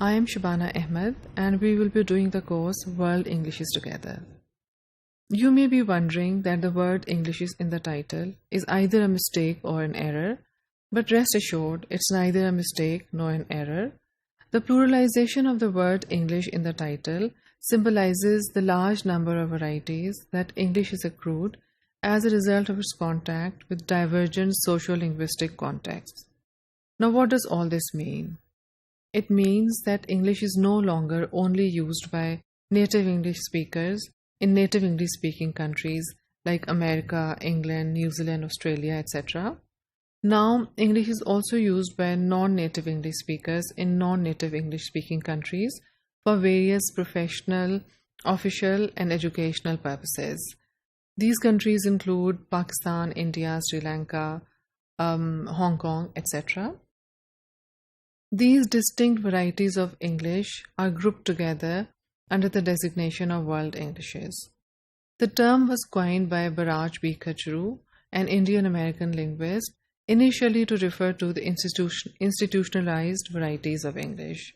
I am Shabana Ahmed and we will be doing the course World Englishes together. You may be wondering that the word Englishes in the title is either a mistake or an error, but rest assured it's neither a mistake nor an error. The pluralization of the word English in the title symbolizes the large number of varieties that English has accrued as a result of its contact with divergent socio-linguistic contexts. Now, what does all this mean? It means that English is no longer only used by native English speakers in native English speaking countries like America, England, New Zealand, Australia, etc. Now, English is also used by non-native English speakers in non-native English speaking countries for various professional, official, and educational purposes. These countries include Pakistan, India, Sri Lanka, Hong Kong, etc. These distinct varieties of English are grouped together under the designation of World Englishes. The term was coined by Baraj B. Kachru, an Indian-American linguist, initially to refer to the institutionalized varieties of English.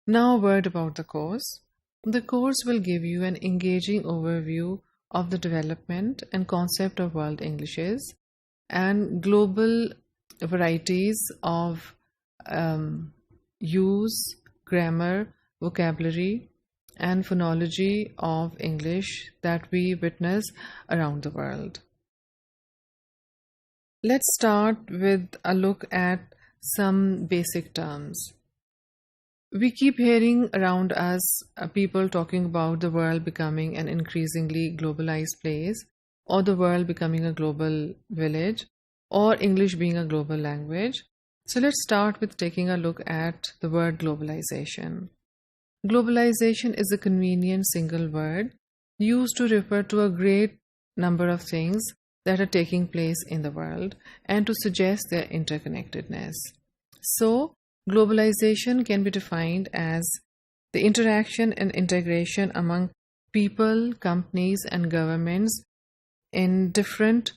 Now a word about the course. The course will give you an engaging overview of the development and concept of World Englishes and global varieties of use, grammar, vocabulary, and phonology of English that we witness around the world. Let's start with a look at some basic terms. We keep hearing around us people talking about the world becoming an increasingly globalized place, or the world becoming a global village, or English being a global language. So let's start with taking a look at the word globalization. Globalization is a convenient single word used to refer to a great number of things that are taking place in the world and to suggest their interconnectedness. So, globalization can be defined as the interaction and integration among people, companies, and governments in different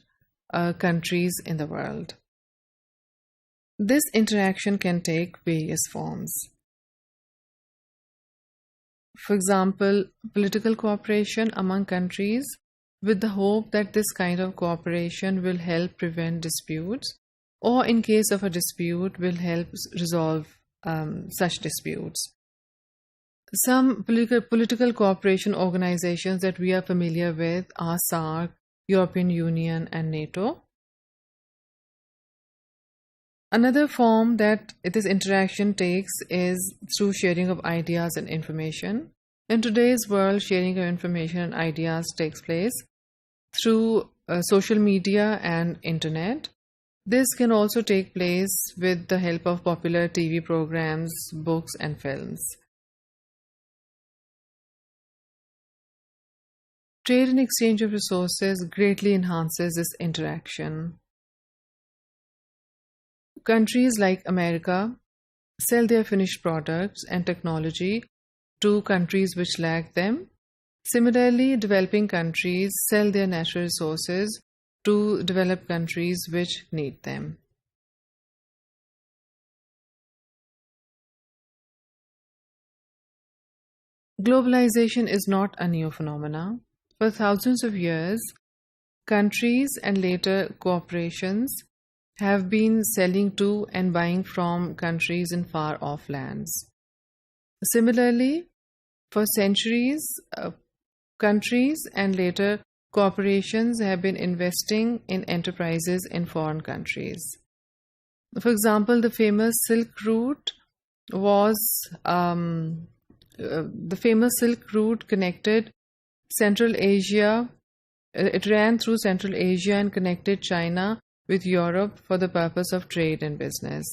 countries in the world. This interaction can take various forms. For example, political cooperation among countries with the hope that this kind of cooperation will help prevent disputes, or in case of a dispute will help resolve such disputes. Some political cooperation organizations that we are familiar with are SAARC, European Union, and NATO. Another form that this interaction takes is through sharing of ideas and information. In today's world, sharing of information and ideas takes place through social media and internet. This can also take place with the help of popular TV programs, books, and films. Trade and exchange of resources greatly enhances this interaction. Countries like America sell their finished products and technology to countries which lack them. Similarly, developing countries sell their natural resources to developed countries which need them. Globalization is not a new phenomenon. For thousands of years, countries and later corporations have been selling to and buying from countries in far-off lands. Similarly, for centuries, countries and later corporations have been investing in enterprises in foreign countries. For example, the famous Silk Route connected Central Asia. It ran through Central Asia and connected China with Europe for the purpose of trade and business.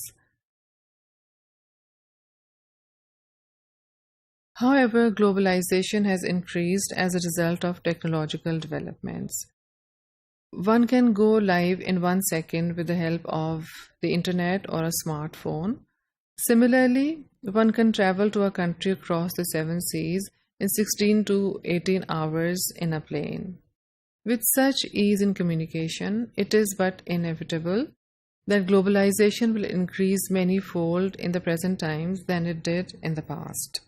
However, globalization has increased as a result of technological developments. One can go live in 1 second with the help of the internet or a smartphone. Similarly, one can travel to a country across the 7 seas in 16 to 18 hours in a plane. With such ease in communication, it is but inevitable that globalization will increase many-fold in the present times than it did in the past.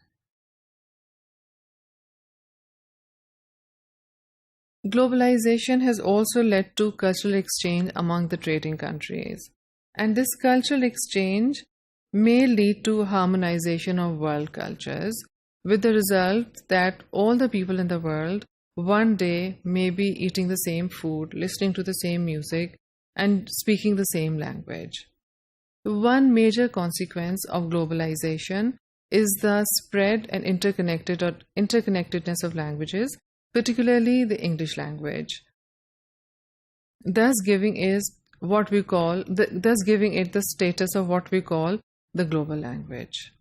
Globalization has also led to cultural exchange among the trading countries, and this cultural exchange may lead to harmonization of world cultures, with the result that all the people in the world one day may be eating the same food, listening to the same music, and speaking the same language. One major consequence of globalization is the spread and interconnectedness of languages, particularly the English language, thus giving it the status of what we call the global language.